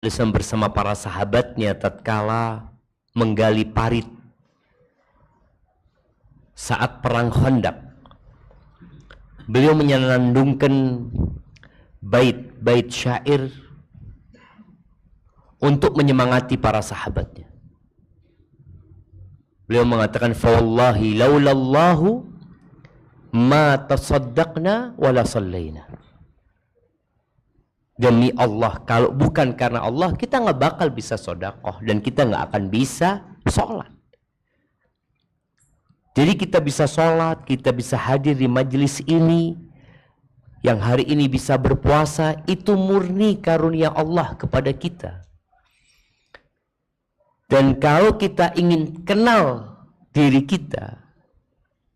bersama para sahabatnya tatkala menggali parit saat perang Khandaq. Beliau menyanandungkan bait-bait syair untuk menyemangati para sahabatnya. Beliau mengatakan, "Fawallahi laulallahu ma tasaddaqna wala sallaina." Demi Allah, kalau bukan karena Allah, kita nggak bakal bisa sodakoh dan kita nggak akan bisa sholat. Jadi kita bisa sholat, kita bisa hadir di majelis ini, yang hari ini bisa berpuasa, itu murni karunia Allah kepada kita. Dan kalau kita ingin kenal diri kita,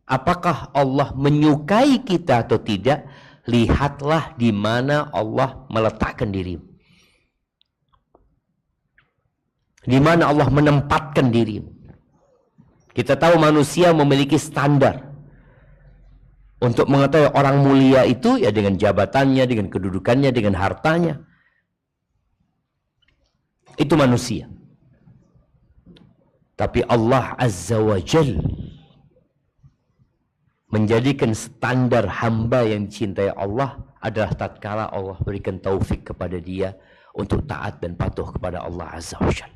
apakah Allah menyukai kita atau tidak, lihatlah di mana Allah meletakkan dirimu. Di mana Allah menempatkan dirimu. Kita tahu manusia memiliki standar. Untuk mengetahui orang mulia itu ya dengan jabatannya, dengan kedudukannya, dengan hartanya. Itu manusia. Tapi Allah Azza wa Jal menjadikan standar hamba yang dicintai Allah adalah tatkala Allah berikan taufik kepada dia untuk taat dan patuh kepada Allah Azza wa Jalla.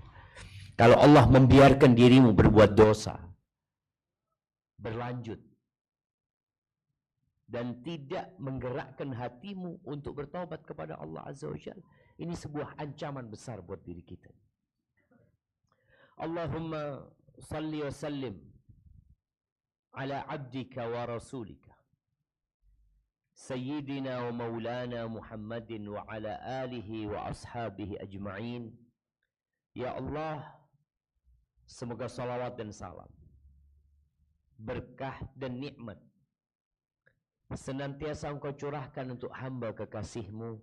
Kalau Allah membiarkan dirimu berbuat dosa, berlanjut, dan tidak menggerakkan hatimu untuk bertaubat kepada Allah Azza wa Jalla, ini sebuah ancaman besar buat diri kita. Allahumma salli wa sallim ala abdika wa rasulika sayyidina wa maulana Muhammadin wa ala alihi wa ashabihi ajma'in. Ya Allah, semoga salawat dan salam, berkah dan nikmat senantiasa Engkau curahkan untuk hamba kekasih-Mu,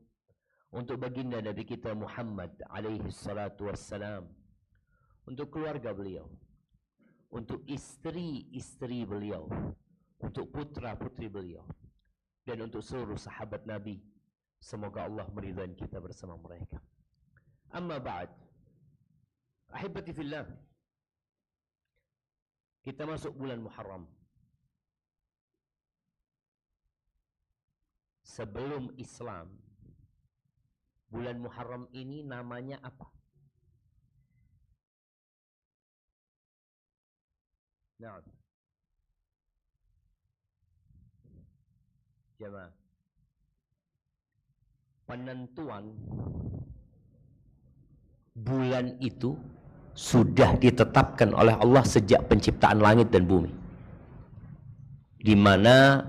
untuk baginda Nabi kita Muhammad alaihi salatu wassalam, untuk keluarga beliau, untuk istri-istri beliau, untuk putra-putri beliau, dan untuk seluruh sahabat Nabi. Semoga Allah meridhai kita bersama mereka. Amma ba'd, ahibati fillah, kita masuk bulan Muharram. Sebelum Islam, bulan Muharram ini namanya apa? Nah, jemaah, penentuan bulan itu sudah ditetapkan oleh Allah sejak penciptaan langit dan bumi, di mana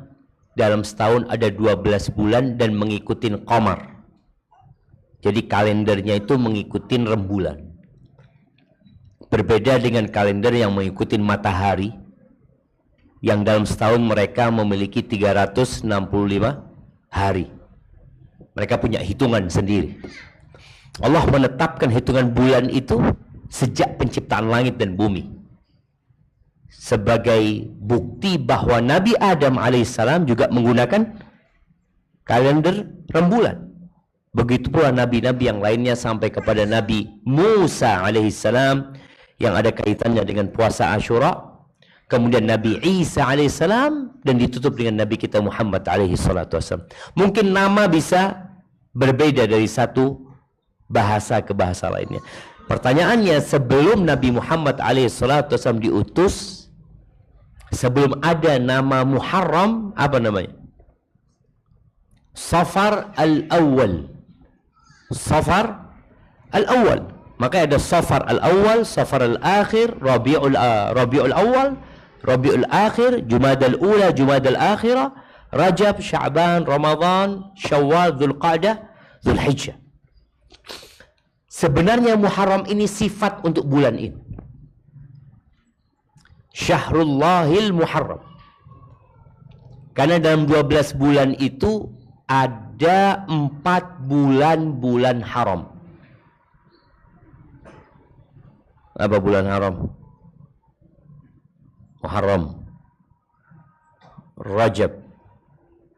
dalam setahun ada 12 bulan dan mengikuti qamar. Jadi kalendernya itu mengikuti rembulan. Berbeda dengan kalender yang mengikuti matahari, yang dalam setahun mereka memiliki 365 hari. Mereka punya hitungan sendiri. Allah menetapkan hitungan bulan itu sejak penciptaan langit dan bumi, sebagai bukti bahwa Nabi Adam alaihissalam juga menggunakan kalender rembulan. Begitu pula nabi-nabi yang lainnya sampai kepada Nabi Musa alaihissalam yang ada kaitannya dengan puasa Asyura, kemudian Nabi Isa alaihissalam, dan ditutup dengan Nabi kita Muhammad alaihissalatu wassalam. Mungkin nama bisa berbeda dari satu bahasa ke bahasa lainnya. Pertanyaannya, sebelum Nabi Muhammad alaihissalatu wassalam diutus, sebelum ada nama Muharram, apa namanya? Safar al-awwal. Safar al-awwal. Maka ada Safar al-awwal, Safar al-akhir, Rabiul awal, Rabiul akhir, Jumadal ula, Jumadal akhirah, Rajab, Sya'ban, Ramadan, Syawal, Dzulqa'dah, Dzulhijjah. Sebenarnya Muharram ini sifat untuk bulan ini. Syahrullahil Muharram. Karena dalam 12 bulan itu ada 4 bulan haram. Apa bulan haram? Muharram, Rajab,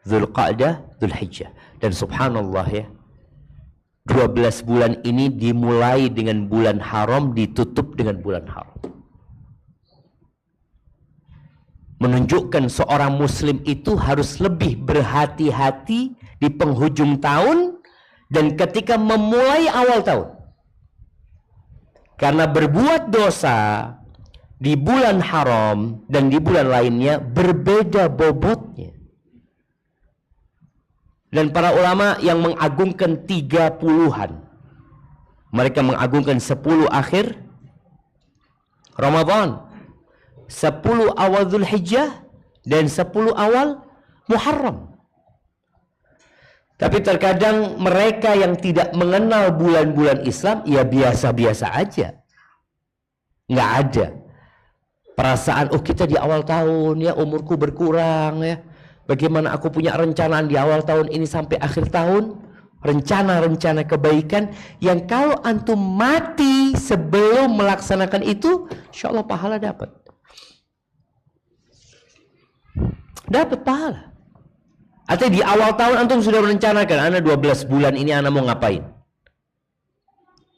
Dzulqa'dah, Dzulhijjah. Dan subhanallah ya, 12 bulan ini dimulai dengan bulan haram, ditutup dengan bulan haram. Menunjukkan seorang muslim itu harus lebih berhati-hati di penghujung tahun dan ketika memulai awal tahun. Karena berbuat dosa di bulan haram dan di bulan lainnya berbeda bobotnya. Dan para ulama yang mengagungkan 30-an, mereka mengagungkan 10 akhir Ramadan, 10 awal Dzulhijjah, dan 10 awal Muharram. Tapi terkadang mereka yang tidak mengenal bulan-bulan Islam, ya biasa-biasa aja. Nggak ada perasaan, oh kita di awal tahun ya, umurku berkurang ya. Bagaimana aku punya rencana di awal tahun ini sampai akhir tahun. Rencana-rencana kebaikan yang kalau antum mati sebelum melaksanakan itu, insya Allah pahala dapat. Dapat pahala. Artinya di awal tahun antum sudah merencanakan, ana 12 bulan ini ana mau ngapain.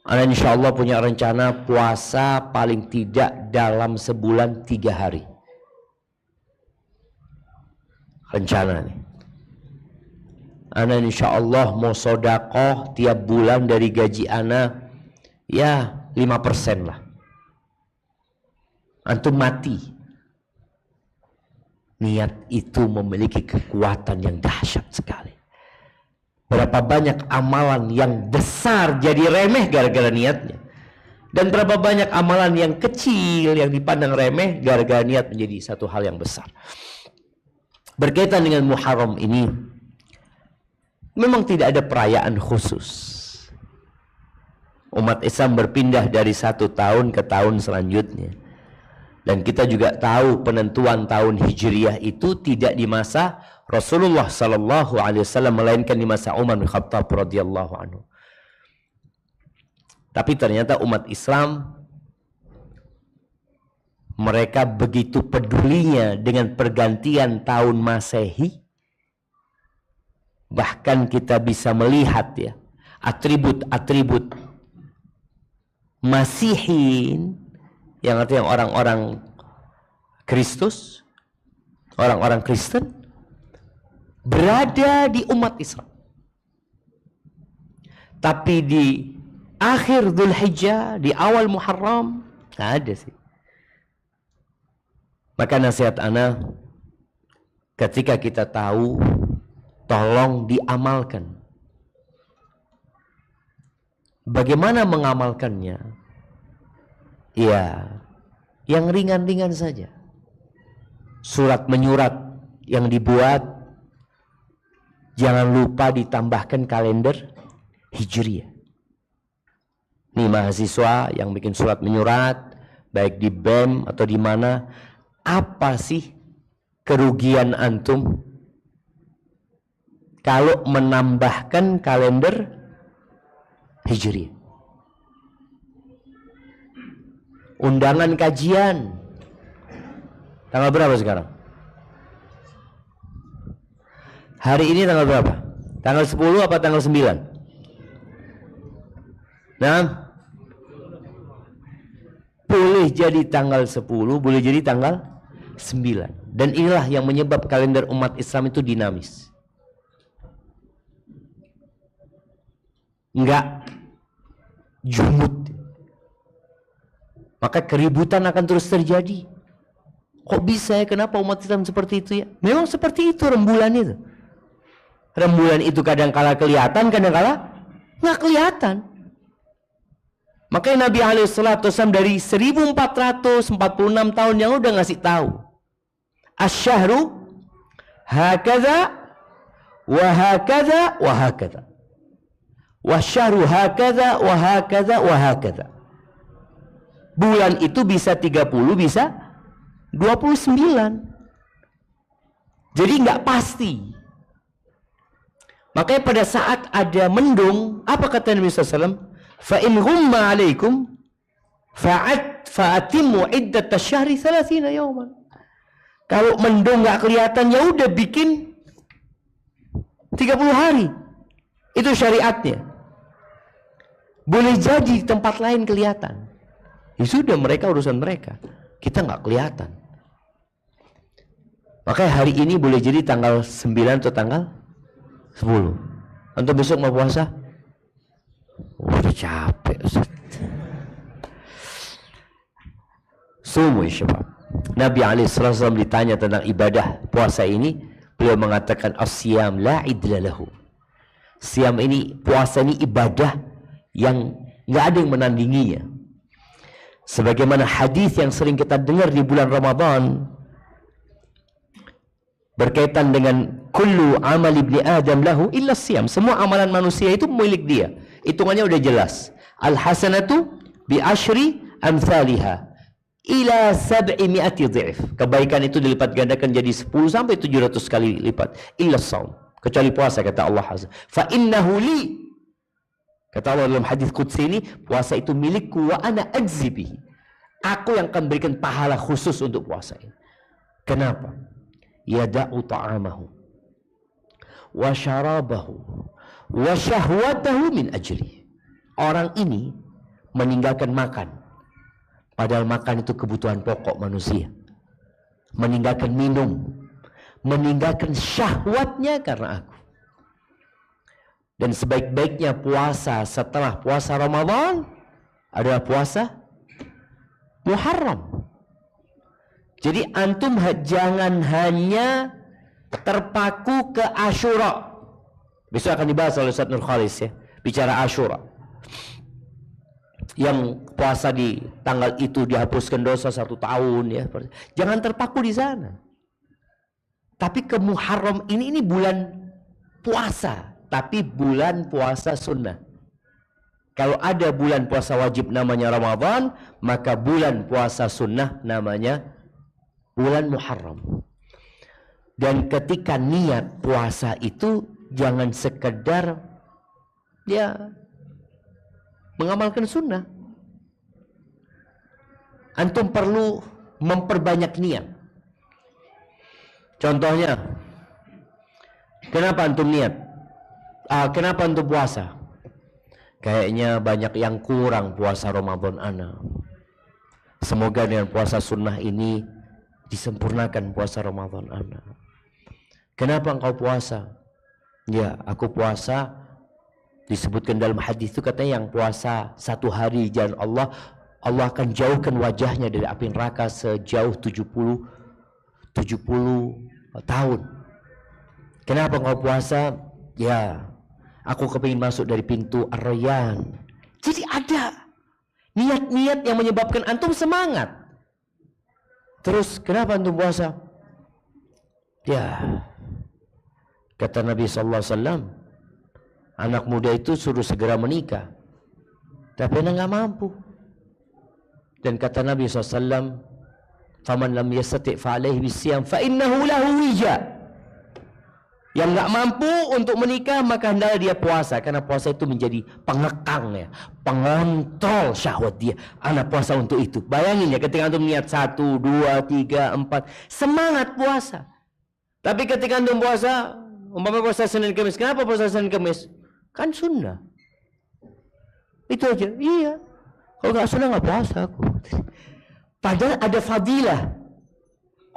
Ana insya Allah punya rencana puasa paling tidak dalam sebulan 3 hari. Rencana nih. Ana insya Allah mau sodakoh tiap bulan dari gaji ana ya 5% lah. Antum mati. Niat itu memiliki kekuatan yang dahsyat sekali. Berapa banyak amalan yang besar jadi remeh gara-gara niatnya. Dan berapa banyak amalan yang kecil yang dipandang remeh gara-gara niat menjadi satu hal yang besar. Berkaitan dengan Muharram ini, memang tidak ada perayaan khusus. Umat Islam berpindah dari satu tahun ke tahun selanjutnya. Dan kita juga tahu penentuan tahun Hijriyah itu tidak di masa Rasulullah Sallallahu Alaihi Wasallam, melainkan di masa Umar bin Khattab radhiyallahu anhu. Tapi ternyata umat Islam, mereka begitu pedulinya dengan pergantian tahun Masehi. Bahkan kita bisa melihat ya atribut-atribut Masihin, yang artinya orang-orang Kristus, orang-orang Kristen berada di umat Islam. Tapi di akhir Dzulhijjah, di awal Muharram, nggak ada sih. Maka nasihat ana, ketika kita tahu, tolong diamalkan. Bagaimana mengamalkannya? Ya, yang ringan-ringan saja. Surat menyurat yang dibuat, jangan lupa ditambahkan kalender Hijriyah. Nih mahasiswa yang bikin surat menyurat, baik di BEM atau di mana, apa sih kerugian antum kalau menambahkan kalender Hijriyah? Undangan kajian tanggal berapa sekarang? Hari ini tanggal berapa? Tanggal 10 apa tanggal 9? Nah, boleh jadi tanggal 10, boleh jadi tanggal 9. Dan inilah yang menyebab kalender umat Islam itu dinamis. Enggak jumut. Maka keributan akan terus terjadi. Kok bisa ya? Kenapa umat Islam seperti itu ya? Memang seperti itu rembulan itu. Rembulan itu kadang-kala kelihatan, kadang-kala nggak kelihatan. Makanya Nabi SAW dari 1446 tahun yang udah ngasih tahu. Asyahru hakadha wa hakadha wa hakadha. Wasyahru hakadha wa hakadha wa hakadha. Bulan itu bisa 30, bisa 29. Jadi nggak pasti. Makanya pada saat ada mendung, apa kata Nabi SAW? Fa in ghumma alaikum fa'atimmu iddat asyhari 30 yawman. Kalau mendung nggak kelihatan, ya udah bikin 30 hari. Itu syariatnya. Boleh jadi di tempat lain kelihatan. Ya sudah, mereka urusan mereka. Kita nggak kelihatan. Makanya hari ini boleh jadi tanggal 9 atau tanggal 10. Untuk besok mau puasa? Udah capek, Ustaz. Sumu ya syabab. Nabi SAW ditanya tentang ibadah puasa ini, beliau mengatakan as-siyam la idla lahu. Siam ini, puasa ini ibadah yang nggak ada yang menandinginya. Sebagaimana hadis yang sering kita dengar di bulan Ramadan berkaitan dengan kullu amal ibni adam lahu illa siyam. Semua amalan manusia itu milik dia. Hitungannya udah jelas. Al hasanatu bi asyri amsalihha ila 700 dhif. Kebaikan itu dilipat gandakan jadi 10 sampai 700 kali lipat. Illa shaum, kecuali puasa, kata Allah Azza. Fa innahu li. Kata Allah dalam hadis qudsi ini, puasa itu milikku wa ana ajzi bihi. Aku yang akan berikan pahala khusus untuk puasa ini. Kenapa? Yada'u ta'amahu wa syarabahu wa syahwatahu min ajli. Orang ini meninggalkan makan, padahal makan itu kebutuhan pokok manusia. Meninggalkan minum, meninggalkan syahwatnya karena aku. Dan sebaik-baiknya puasa setelah puasa Ramadan adalah puasa Muharram. Jadi antum jangan hanya terpaku ke Asyura. Besok akan dibahas oleh Ustaz Nur Khalis ya, bicara Asyura. Yang puasa di tanggal itu dihapuskan dosa 1 tahun ya. Jangan terpaku di sana. Tapi ke Muharram ini bulan puasa, tapi bulan puasa sunnah. Kalau ada bulan puasa wajib namanya Ramadan, maka bulan puasa sunnah namanya bulan Muharram. Dan ketika niat puasa itu jangan sekedar ya mengamalkan sunnah. Antum perlu memperbanyak niat. Contohnya, kenapa antum niat? Kenapa antum puasa? Kayaknya banyak yang kurang puasa Ramadan ana. Semoga dengan puasa sunnah ini disempurnakan puasa Ramadan ana. Kenapa engkau puasa? Ya, aku puasa, disebutkan dalam hadis itu katanya yang puasa 1 hari di jalan Allah, Allah akan jauhkan wajahnya dari api neraka sejauh 70 tahun. Kenapa engkau puasa? Ya, aku kepingin masuk dari pintu Ar-Rayyan. Jadi ada niat-niat yang menyebabkan antum semangat. Terus kenapa antum puasa? Ya, kata Nabi SAW, anak muda itu suruh segera menikah, tapi dia nggak mampu. Dan kata Nabi SAW, faman lam yastati' fa'alaihi bisiyam fa innahu lahu wija. Yang nggak mampu untuk menikah maka hendaklah dia puasa, karena puasa itu menjadi pengekang ya, pengontrol syahwat dia. Anak puasa untuk itu. Bayangin ya, ketika antum niat 1, 2, 3, 4 semangat puasa. Tapi ketika antum puasa, umpama puasa Senin Kamis, kenapa puasa Senin Kamis? Kan sunnah. Itu aja. Iya. Kalau nggak sunnah nggak puasa aku. Padahal ada fadilah.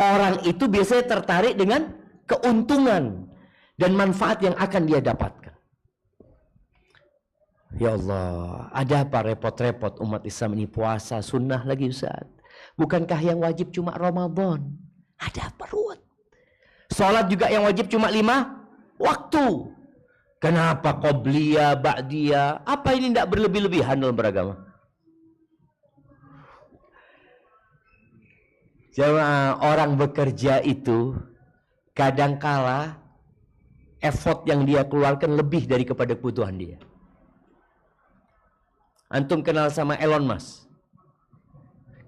Orang itu biasanya tertarik dengan keuntungan dan manfaat yang akan dia dapatkan. Ya Allah, ada apa repot-repot umat Islam ini puasa sunnah lagi Ustaz? Bukankah yang wajib cuma Ramadan? Ada apa ruwet? Sholat juga yang wajib cuma 5 waktu. Kenapa qobliyah, ba'diyah? Apa ini tidak berlebih-lebihan dalam beragama? Jemaah, orang bekerja itu kadangkala effort yang dia keluarkan lebih dari kepada kebutuhan dia. Antum kenal sama Elon Musk.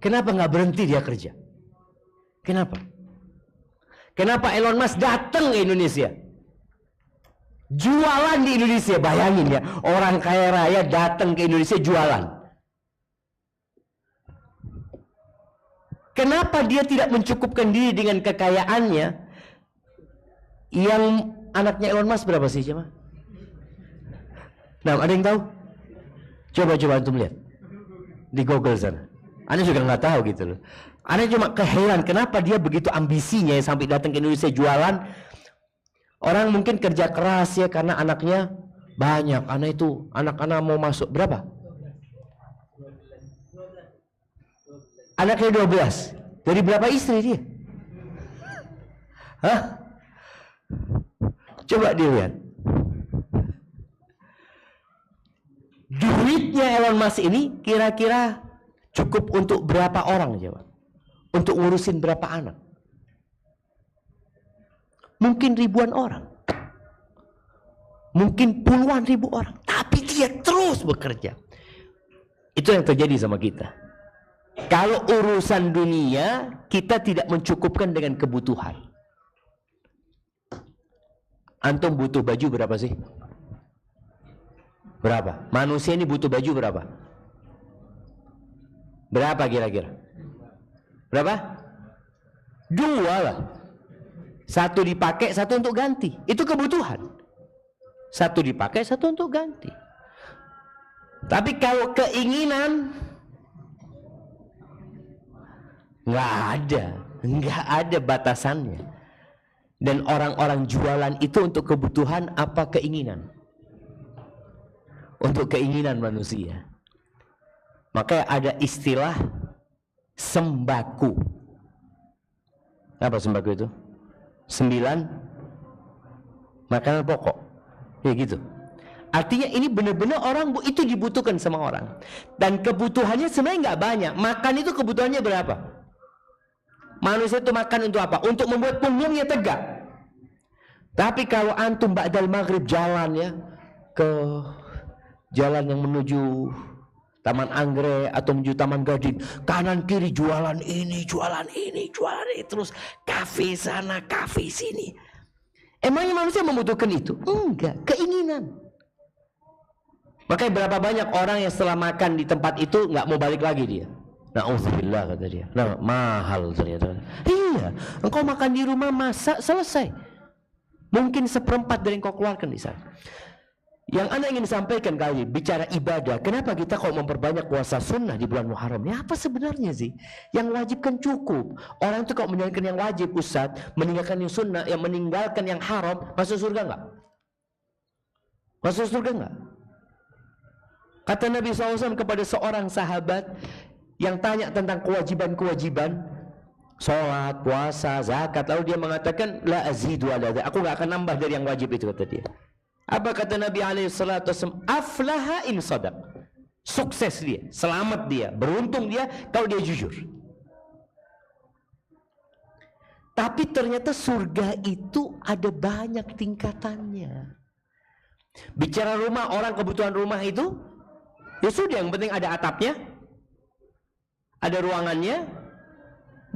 Kenapa nggak berhenti dia kerja? Kenapa? Kenapa Elon Musk datang ke Indonesia? Jualan di Indonesia, bayangin ya, orang kaya raya datang ke Indonesia jualan. Kenapa dia tidak mencukupkan diri dengan kekayaannya? Yang anaknya Elon Musk berapa sih, Jemaah? Nah, ada yang tahu? Coba antum lihat di Google sana. Anda juga nggak tahu gitu loh. Anda cuma keheran kenapa dia begitu ambisinya sampai datang ke Indonesia jualan. Orang mungkin kerja keras ya karena anaknya banyak. Anak-anak mau masuk berapa? Anaknya 12. Dari berapa istri dia? Hah? Coba dilihat. Duitnya Elon Musk ini kira-kira cukup untuk berapa orang coba? Untuk ngurusin berapa anak? Mungkin ribuan orang. Mungkin puluhan ribu orang. Tapi dia terus bekerja. Itu yang terjadi sama kita. Kalau urusan dunia, kita tidak mencukupkan dengan kebutuhan. Antum butuh baju berapa sih? Berapa? Manusia ini butuh baju berapa? Berapa kira-kira? Berapa? 2 lah. 1 dipakai, 1 untuk ganti. Itu kebutuhan. 1 dipakai, 1 untuk ganti. Tapi kalau keinginan, nggak ada batasannya. Dan orang-orang jualan itu untuk kebutuhan apa keinginan? Untuk keinginan manusia. Makanya ada istilah sembako. Apa sembako itu? 9 makanan pokok. Ya gitu. Artinya ini benar-benar orang itu dibutuhkan sama orang. Dan kebutuhannya sebenarnya nggak banyak. Makan itu kebutuhannya berapa? Manusia itu makan untuk apa? Untuk membuat punggungnya tegak. Tapi kalau antum ba'dal maghrib jalan ya ke jalan yang menuju Taman Anggrek atau menuju Taman Gading, kanan kiri jualan ini, terus kafe sana, kafe sini. Emangnya manusia membutuhkan itu? Enggak, keinginan. Makanya berapa banyak orang yang setelah makan di tempat itu nggak mau balik lagi dia. Na'udzubillah kata dia. Nah, mahal ternyata. Iya, engkau makan di rumah masak selesai. Mungkin 1/4 dari yang kau keluarkan di sana. Yang Anda ingin sampaikan kali bicara ibadah, kenapa kita kok memperbanyak puasa sunnah di bulan Muharram? Ya apa sebenarnya sih? Yang wajib kan cukup. Orang itu kok menjalankan yang wajib, Ustaz, meninggalkan yang sunnah, yang meninggalkan yang haram, masuk surga enggak? Masuk surga enggak? Kata Nabi SAW kepada seorang sahabat yang tanya tentang kewajiban-kewajiban, sholat, puasa, zakat, lalu dia mengatakan, la azidu ala dzalik, aku enggak akan nambah dari yang wajib itu, kata dia. Apa kata Nabi SAW? Aflaha in sadaq. Sukses dia, selamat dia, beruntung dia kalau dia jujur. Tapi ternyata surga itu ada banyak tingkatannya. Bicara rumah, orang kebutuhan rumah itu, ya sudah, yang penting ada atapnya, ada ruangannya,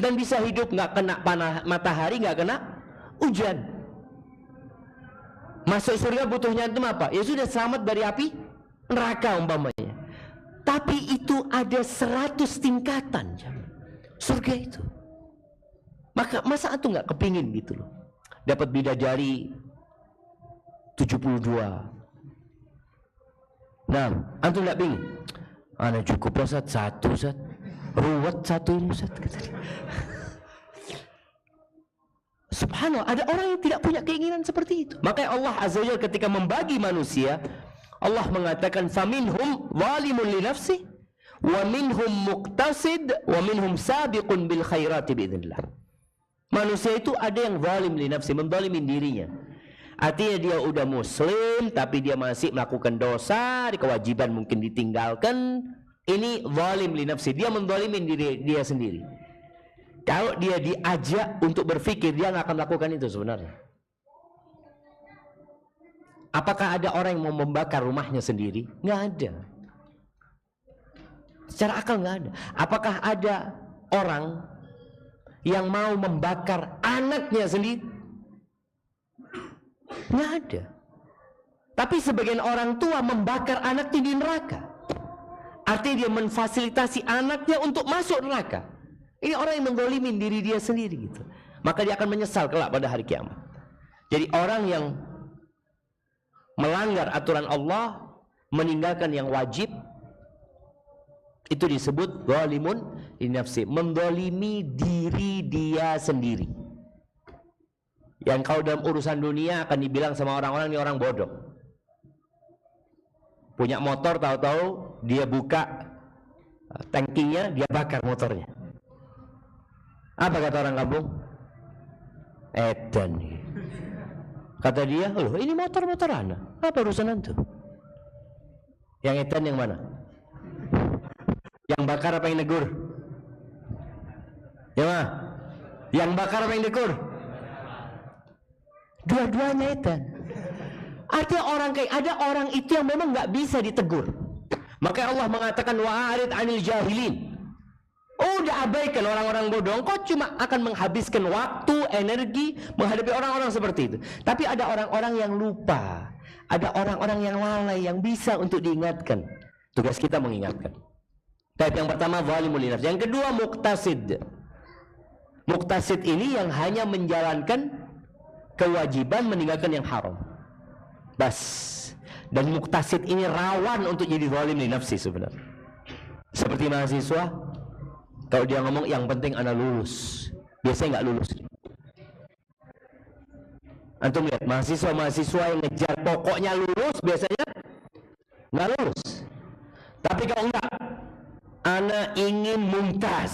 dan bisa hidup nggak kena matahari, nggak kena hujan. Masuk surga butuhnya itu apa? Ya sudah, selamat dari api neraka umpamanya. Tapi itu ada 100 tingkatan surga itu. Maka masa antum nggak kepingin gitu loh, dapat bidadari 72. Nah, antum nggak pingin? Ana cukup lah satu ruwet satu ini Ustaz, kata dia. Subhanallah, ada orang yang tidak punya keinginan seperti itu. Makanya Allah Azza wa Jalla ketika membagi manusia, Allah mengatakan faminhum zalimun li nafsi wa minhum muqtasid wa minhum sabiqun bil khairati biidznillah. Manusia itu ada yang zalim li nafsi, menzalimin dirinya. Artinya dia udah muslim tapi dia masih melakukan dosa, kewajiban mungkin ditinggalkan. Ini zalim li nafsi, dia menzalimin diri dia sendiri. Kalau dia diajak untuk berpikir, dia nggak akan lakukan itu sebenarnya. Apakah ada orang yang mau membakar rumahnya sendiri? Nggak ada. Secara akal nggak ada. Apakah ada orang yang mau membakar anaknya sendiri? Nggak ada. Tapi sebagian orang tua membakar anaknya di neraka. Artinya dia memfasilitasi anaknya untuk masuk neraka. Ini orang yang menggolimin diri dia sendiri gitu. Maka dia akan menyesal kelak pada hari kiamat. Jadi orang yang melanggar aturan Allah, meninggalkan yang wajib, Itu disebut zalimun li nafsi, mendolimi diri dia sendiri. Yang kalau dalam urusan dunia akan dibilang sama orang-orang ini orang bodoh. Punya motor, tahu-tahu dia buka tangkinya, dia bakar motornya. Apa kata orang kampung? Edan. Kata dia, loh ini motor-motor anak, apa urusan antum? Yang edan yang mana? Yang bakar apa yang negur? Ya mah? Yang bakar apa yang negur? Dua-duanya edan. Artinya orang kayak ada orang itu yang memang nggak bisa ditegur. Maka Allah mengatakan wa'arid 'anil jahilin. Oh, udah abaikan orang-orang bodoh. Kau cuma akan menghabiskan waktu, energi menghadapi orang-orang seperti itu. Tapi ada orang-orang yang lupa, ada orang-orang yang lalai yang bisa untuk diingatkan. Tugas kita mengingatkan. Tapi yang pertama zalimul li nafsi. Yang kedua muqtasid. Muqtasid ini yang hanya menjalankan kewajiban, meninggalkan yang haram. Bas. Dan muqtasid ini rawan untuk jadi zalim li nafsi sebenarnya. Seperti mahasiswa, kalau dia ngomong yang penting anak lulus, biasanya nggak lulus. Antum lihat mahasiswa yang ngejar pokoknya lulus, biasanya nggak lulus. Tapi kalau enggak, anak ingin mumtaz,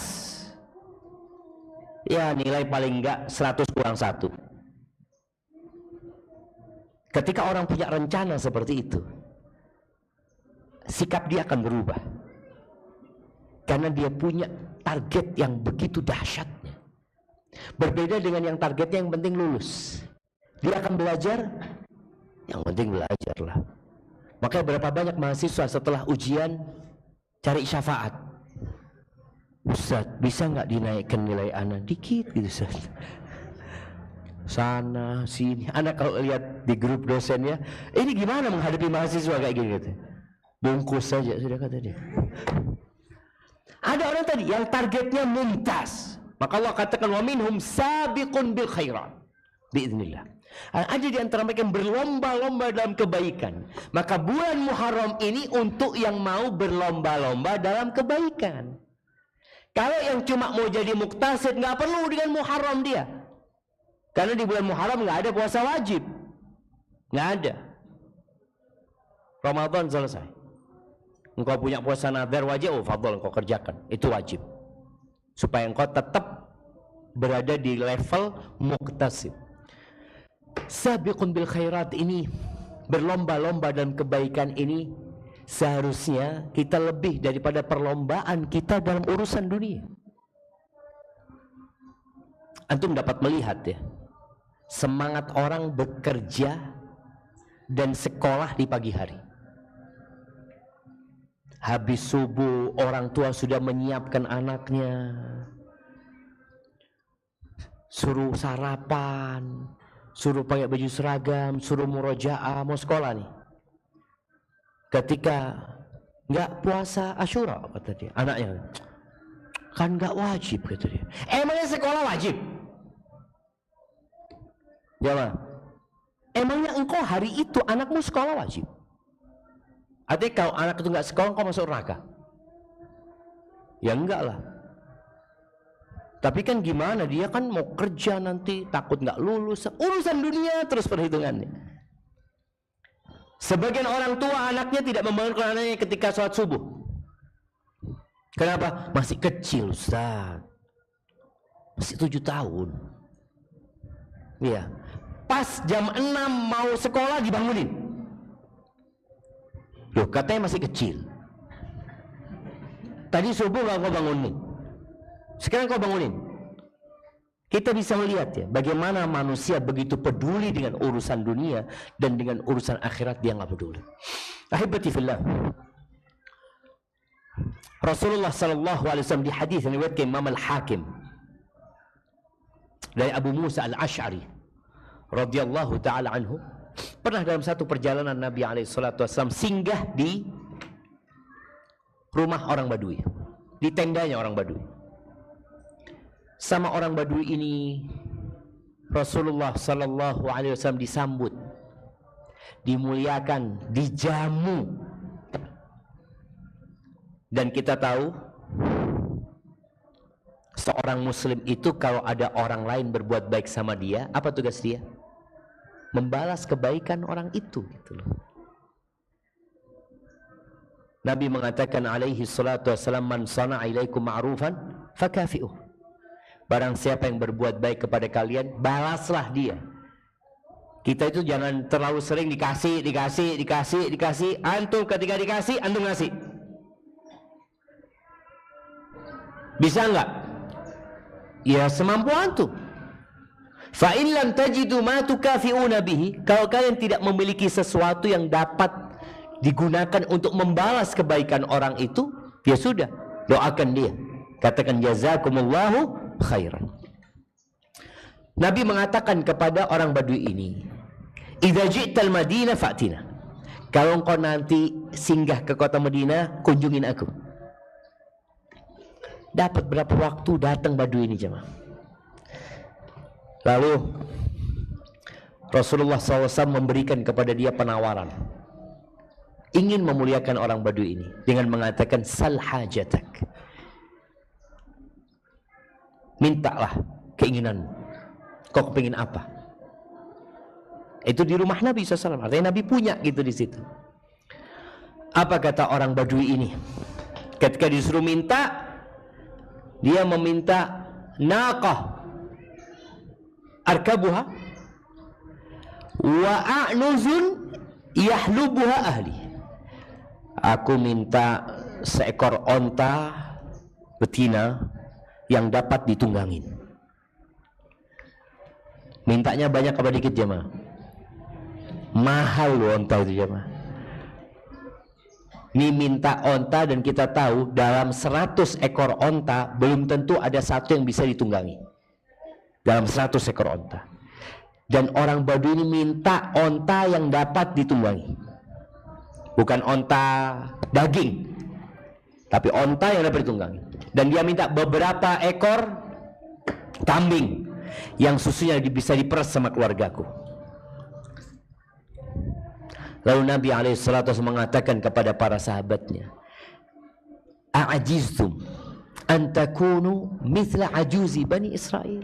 ya nilai paling enggak 100 kurang 1. Ketika orang punya rencana seperti itu, sikap dia akan berubah. Karena dia punya target yang begitu dahsyatnya. Berbeda dengan yang targetnya yang penting lulus. Dia akan belajar, yang penting belajar lah. Makanya berapa banyak mahasiswa setelah ujian cari syafaat. Ustaz, bisa nggak dinaikkan nilai anak dikit gitu Ustaz? Sana sini. Anak kalau lihat di grup dosennya, ini gimana menghadapi mahasiswa kayak gini gitu. Bungkus saja sudah kata dia. Ada orang tadi yang targetnya mumtaz, maka Allah katakan wa minhum sabiqun bil khairat biiznillah. Ada di antara mereka yang berlomba-lomba dalam kebaikan. Maka bulan Muharram ini untuk yang mau berlomba-lomba dalam kebaikan. Kalau yang cuma mau jadi muqtasid, nggak perlu dengan Muharram dia. Karena di bulan Muharram nggak ada puasa wajib, nggak ada. Ramadan selesai. Engkau punya puasa nadhar wajib, oh fadhol engkau kerjakan, itu wajib. Supaya engkau tetap berada di level muqtasid. Sabiqun bil khairat ini, berlomba-lomba dalam kebaikan ini, seharusnya kita lebih daripada perlombaan kita dalam urusan dunia. Antum dapat melihat ya, semangat orang bekerja dan sekolah di pagi hari. Habis subuh orang tua sudah menyiapkan anaknya, suruh sarapan, suruh pakai baju seragam, suruh murojaah, mau sekolah nih. Ketika nggak puasa Asyura, kata dia, anaknya kan nggak wajib, kata dia. Emangnya sekolah wajib? Jawab. Emangnya engkau hari itu anakmu sekolah wajib? Artinya kalau anak itu nggak sekolah, engkau masuk neraka? Ya enggak lah. Tapi kan gimana, dia kan mau kerja nanti, takut nggak lulus, urusan dunia terus perhitungannya. Sebagian orang tua anaknya tidak membangunkan anaknya ketika sholat subuh. Kenapa? Masih kecil Ustaz, masih 7 tahun. Iya. Pas jam 6 mau sekolah dibangunin. Loh, katanya masih kecil. Tadi subuh gak kau bangunin, sekarang kau bangunin. Kita bisa melihat ya, bagaimana manusia begitu peduli dengan urusan dunia dan dengan urusan akhirat dia nggak peduli. Ahibati fillah, Rasulullah sallallahu alaihi wasallam di hadis yang diriwayatkan Imam Al-Hakim dari Abu Musa Al-Asy'ari radhiyallahu taala anhu, pernah dalam satu perjalanan Nabi alaihi salatu wasallam singgah di rumah orang Badui, di tendanya orang Badui. Sama orang Badui ini Rasulullah sallallahu alaihi wasallam disambut, dimuliakan, dijamu Dan kita tahu seorang muslim itu kalau ada orang lain berbuat baik sama dia, apa tugas dia? Membalas kebaikan orang itu, gitu loh. Nabi mengatakan alaihi salatu wassalam, man sana'a ilaikum ma'rufan fakafi'uh. Barang siapa yang berbuat baik kepada kalian, balaslah dia. Kita itu jangan terlalu sering dikasih. Antum ketika dikasih, antum ngasih. Bisa enggak? Ya semampu antum. Fa in lam tajidu ma tukafi'una bihi, kalau kalian tidak memiliki sesuatu yang dapat digunakan untuk membalas kebaikan orang itu, ya sudah, doakan dia. Katakan jazakumullahu khairan. Nabi mengatakan kepada orang Badui ini, idza ji'tal Madinah fa'tina. Kalau engkau nanti singgah ke kota Madinah, kunjungin aku. Dapat berapa waktu datang Badui ini, jemaah? Lalu Rasulullah SAW memberikan kepada dia penawaran, ingin memuliakan orang Badui ini dengan mengatakan sal hajatak, mintalah keinginanmu. Kau kepingin apa? Itu di rumah Nabi SAW, artinya Nabi punya gitu di situ. Apa kata orang Badui ini? Ketika disuruh minta, dia meminta naqah arkabuha wa a'nuzun yahlubuha ahli. Aku minta seekor onta betina yang dapat ditunggangin. Mintanya banyak apa dikit, jemaah? Mahal loh onta itu, jemaah. Ini minta onta, dan kita tahu dalam 100 ekor onta belum tentu ada satu yang bisa ditunggangi. Dalam 100 ekor onta. Dan orang Badui ini minta onta yang dapat ditunggangi. Bukan onta daging, tapi onta yang dapat ditunggangi. Dan dia minta beberapa ekor kambing yang susunya bisa diperas sama keluargaku. Lalu Nabi SAW mengatakan kepada para sahabatnya, a'ajiztum an takunu mithla ajuzi bani Israel,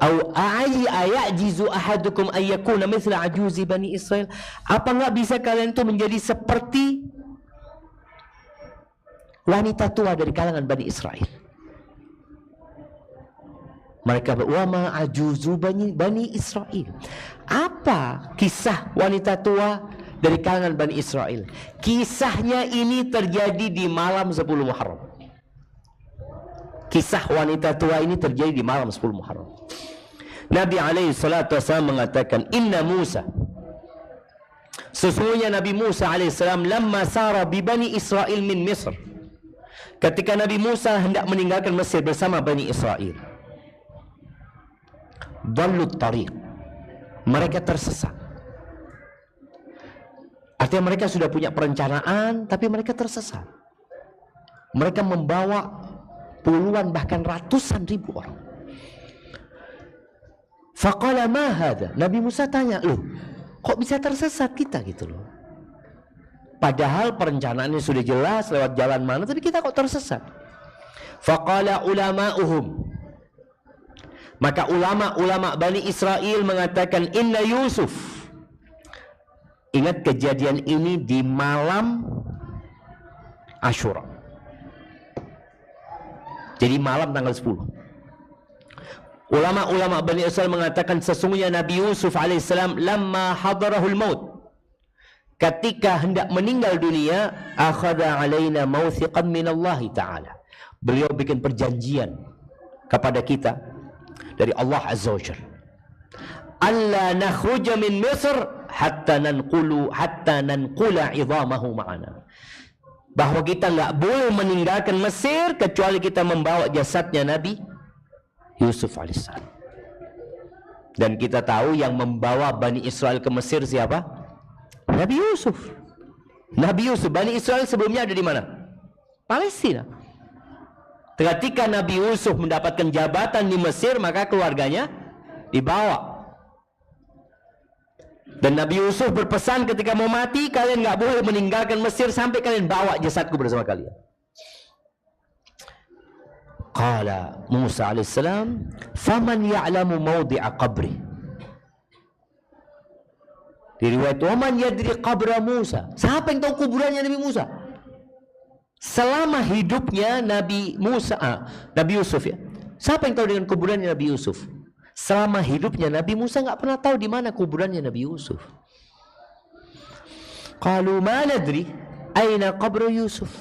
au ayajizu ahadukum ayyakuna mithla ajuzi bani Israel. Apa enggak bisa kalian itu menjadi seperti wanita tua dari kalangan Bani Israel? Mereka berkata, wa ma ajuzu bani Israel. Apa kisah wanita tua dari kalangan Bani Israel? Kisahnya ini terjadi di malam 10 Muharram. Kisah wanita tua ini terjadi di malam 10 Muharram. Nabi SAW mengatakan, inna Musa, sesungguhnya Nabi Musa AS lamma sara bi Bani Israel min Misr, ketika Nabi Musa hendak meninggalkan Mesir bersama Bani Israel, dallut tariq, mereka tersesat. Artinya mereka sudah punya perencanaan, tapi mereka tersesat. Mereka membawa puluhan bahkan ratusan ribu orang. Faqala ma hadha, Nabi Musa tanya, loh kok bisa tersesat kita gitu loh? Padahal perencanaannya sudah jelas lewat jalan mana, tapi kita kok tersesat? Faqala ulama'uhum, maka ulama-ulama Bani Israel mengatakan, inna Yusuf. Ingat kejadian ini di malam Asyura. Jadi malam tanggal 10. Ulama-ulama Bani Israel mengatakan sesungguhnya Nabi Yusuf alaihissalam lamma hadarahul maut, ketika hendak meninggal dunia, akhadha alaina mawthiqan minallahi ta'ala, beliau bikin perjanjian kepada kita dari Allah Azza wa Jalla, alla nakhruja min Misr hatta nanqula idhamahu ma'ana, bahwa kita enggak boleh meninggalkan Mesir kecuali kita membawa jasadnya Nabi Yusuf alaihissalam. Dan kita tahu yang membawa Bani Israel ke Mesir siapa? Nabi Yusuf. Nabi Yusuf. Bani Israel sebelumnya ada di mana? Palestina. Ketika Nabi Yusuf mendapatkan jabatan di Mesir, maka keluarganya dibawa. Dan Nabi Yusuf berpesan ketika mau mati, kalian nggak boleh meninggalkan Mesir sampai kalian bawa jasadku bersama kalian. Qala Musa alaihissalam, faman ya'lamu mawdi'a qabri. Di riwayat, waman yadri qabra Musa. Siapa yang tahu kuburannya Nabi Musa? Selama hidupnya Nabi Yusuf ya. Siapa yang tahu dengan kuburannya Nabi Yusuf? Selama hidupnya Nabi Musa nggak pernah tahu di mana kuburannya Nabi Yusuf. Qalu ma nadri aina qabru Yusuf.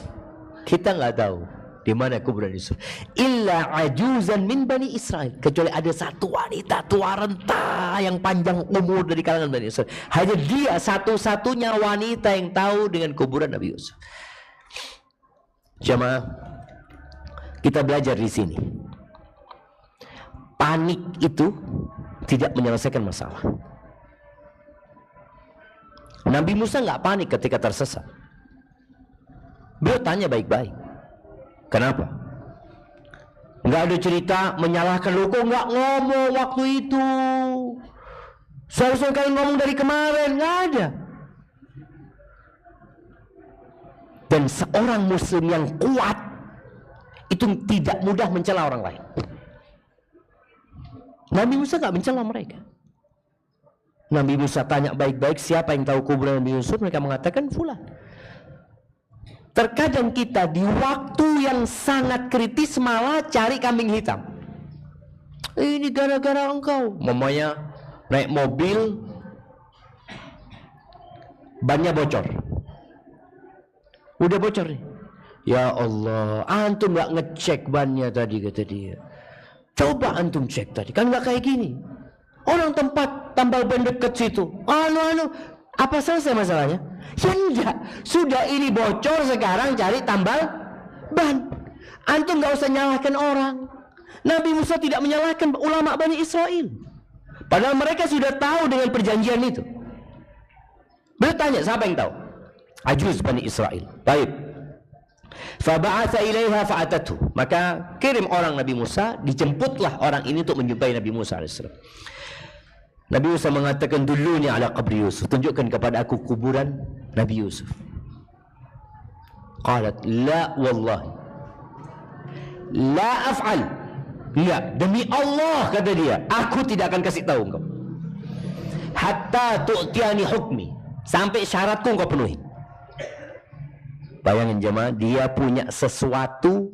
Kita nggak tahu di mana kuburan Yusuf. Illa ajuzan min Bani Israel. Kecuali ada satu wanita tua renta yang panjang umur dari kalangan Bani Israel. Hanya dia satu-satunya wanita yang tahu dengan kuburan Nabi Yusuf. Jemaah, kita belajar di sini. Panik itu tidak menyelesaikan masalah. Nabi Musa nggak panik ketika tersesat. Beliau tanya baik-baik. Kenapa? Nggak ada cerita menyalahkan, lu kok nggak ngomong waktu itu? Seharusnya kalian ngomong dari kemarin. Nggak ada. Dan seorang muslim yang kuat itu tidak mudah mencela orang lain. Nabi Musa nggak mencela mereka. Nabi Musa tanya baik-baik, siapa yang tahu kuburan Nabi Yusuf? Mereka mengatakan fulan. Terkadang kita di waktu yang sangat kritis malah cari kambing hitam. Ini gara-gara engkau. Mamanya naik mobil, bannya bocor. Udah bocor nih. Ya Allah, antum nggak ngecek bannya tadi, kata dia. Coba antum cek tadi, kan nggak kayak gini. Orang tempat tambal ban dekat situ. Apa selesai masalahnya? Ya enggak. Sudah ini bocor, sekarang cari tambal ban. Antum nggak usah nyalahkan orang. Nabi Musa tidak menyalahkan ulama Bani Israel. Padahal mereka sudah tahu dengan perjanjian itu. Beliau tanya, siapa yang tahu? Ajuz Bani Israel. Baik. Faba'atha ilaiha fa'atathu. Maka kirim orang Nabi Musa, dijemputlah orang ini untuk menjumpai Nabi Musa AS. Nabi Musa mengatakan, duluni ala qabri Yusuf. Tunjukkan kepada aku kuburan Nabi Yusuf. Qalat, la wallahi. La af'al. Enggak, demi Allah, kata dia, aku tidak akan kasih tahu engkau. Hatta tu'tiani hukmi. Sampai syaratku engkau penuhi. Bayangin jemaah, dia punya sesuatu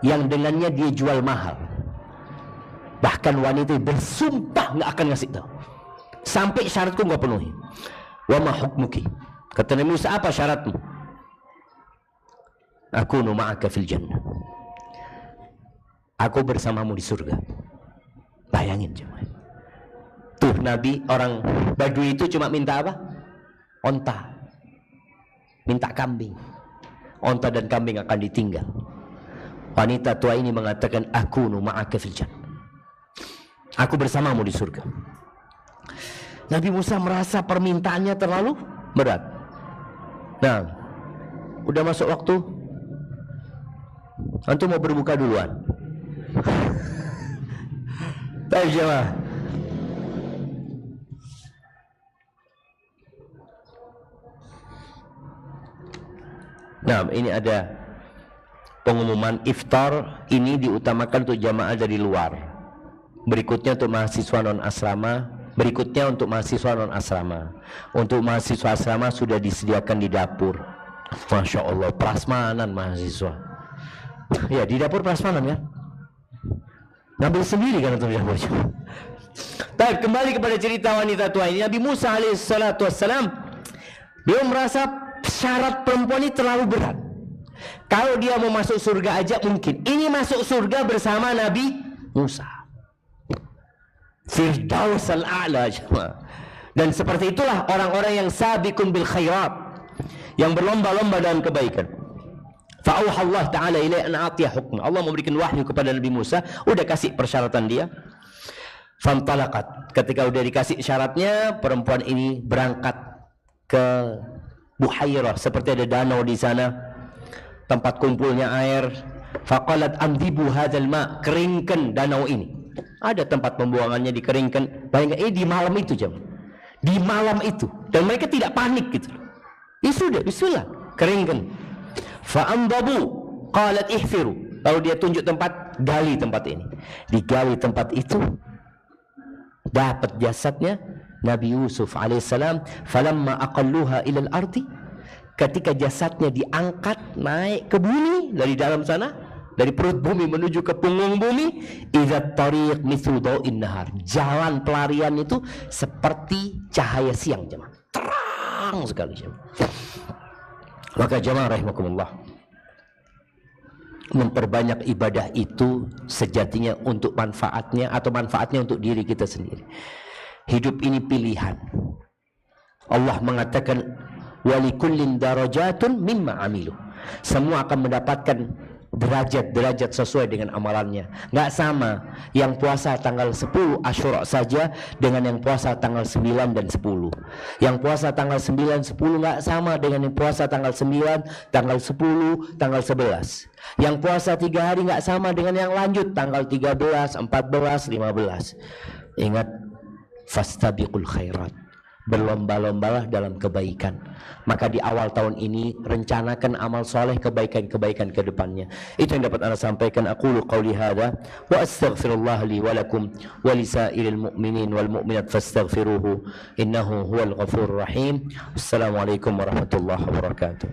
yang dengannya dia jual mahal. Bahkan wanita bersumpah nggak akan ngasih tahu. Sampai syaratku nggak penuhi. Wa ma hukmuki. Kata Nabi Musa, apa syaratmu? Aku ma'aka fil jannah. Aku bersamamu di surga. Bayangin jemaah. Tuh Nabi, orang Badui itu cuma minta apa? Onta. Minta kambing. Onta dan kambing akan ditinggal. Wanita tua ini mengatakan, aku ma'aka fil jannah. Aku bersamamu di surga. Nabi Musa merasa permintaannya terlalu berat. Nah, udah masuk waktu. Antum mau berbuka duluan. Baik jemaah. Nah, ini ada pengumuman iftar ini diutamakan untuk jamaah dari luar. Berikutnya untuk mahasiswa non asrama, berikutnya untuk mahasiswa non asrama. Untuk mahasiswa asrama sudah disediakan di dapur. Masya Allah, prasmanan mahasiswa. Ya, di dapur prasmanan ya. Ngambil sendiri kan untuk dapur. Baik, kembali kepada cerita wanita tua ini. Nabi Musa alaihissalam, beliau merasa syarat perempuan ini terlalu berat. Kalau dia mau masuk surga aja mungkin. Ini masuk surga bersama Nabi Musa. Firdaus al-a'la. Dan seperti itulah orang-orang yang sabiqun bil khairat, yang berlomba-lomba dalam kebaikan. Fa'auha Allah ta'ala ilai an a'tiya hukma. Allah memberikan wahyu kepada Nabi Musa, udah kasih persyaratan dia. Fantalaqat. Ketika udah dikasih syaratnya, perempuan ini berangkat ke Buhairah, seperti ada danau di sana, tempat kumpulnya air. Faqalat amdibu hadzal ma, keringkan danau ini. Ada tempat pembuangannya, dikeringkan. Bayangkan, di malam itu jam. Di malam itu. Dan mereka tidak panik gitu. Ya sudah, bismillah, keringkan. Fa'amdabu, qalat ihfiru. Lalu dia tunjuk tempat, gali tempat ini. Digali tempat itu, dapat jasadnya Nabi Yusuf alaihissalam. Falamma aqalluha ilal ardi, ketika jasadnya diangkat naik ke bumi dari dalam sana, dari perut bumi menuju ke punggung bumi, idza tariq mithlu daw'in nahar, jalan pelarian itu seperti cahaya siang, jemaah, terang sekali, jemaah. Maka jemaah rahimakumullah, memperbanyak ibadah itu sejatinya untuk manfaatnya, atau manfaatnya untuk diri kita sendiri. Hidup ini pilihan. Allah mengatakan walikullin darajatun mimma amilu. Semua akan mendapatkan derajat-derajat sesuai dengan amalannya. Nggak sama yang puasa tanggal 10 Asyura saja dengan yang puasa tanggal 9 dan 10. Yang puasa tanggal 9, 10 nggak sama dengan yang puasa tanggal 9, tanggal 10, tanggal 11. Yang puasa 3 hari nggak sama dengan yang lanjut tanggal 13, 14, 15. Ingat, fastabiqul khairat, berlomba-lombalah dalam kebaikan. Maka di awal tahun ini rencanakan amal soleh, kebaikan-kebaikan ke depannya. Itu yang dapat Anda sampaikan. Aqulu qawli hadha wa astaghfirullah li wa lakum wa lisairil mu'minin wal mu'minat fastaghfiruhu innahu huwal ghafurur rahim. Assalamualaikum warahmatullahi wabarakatuh.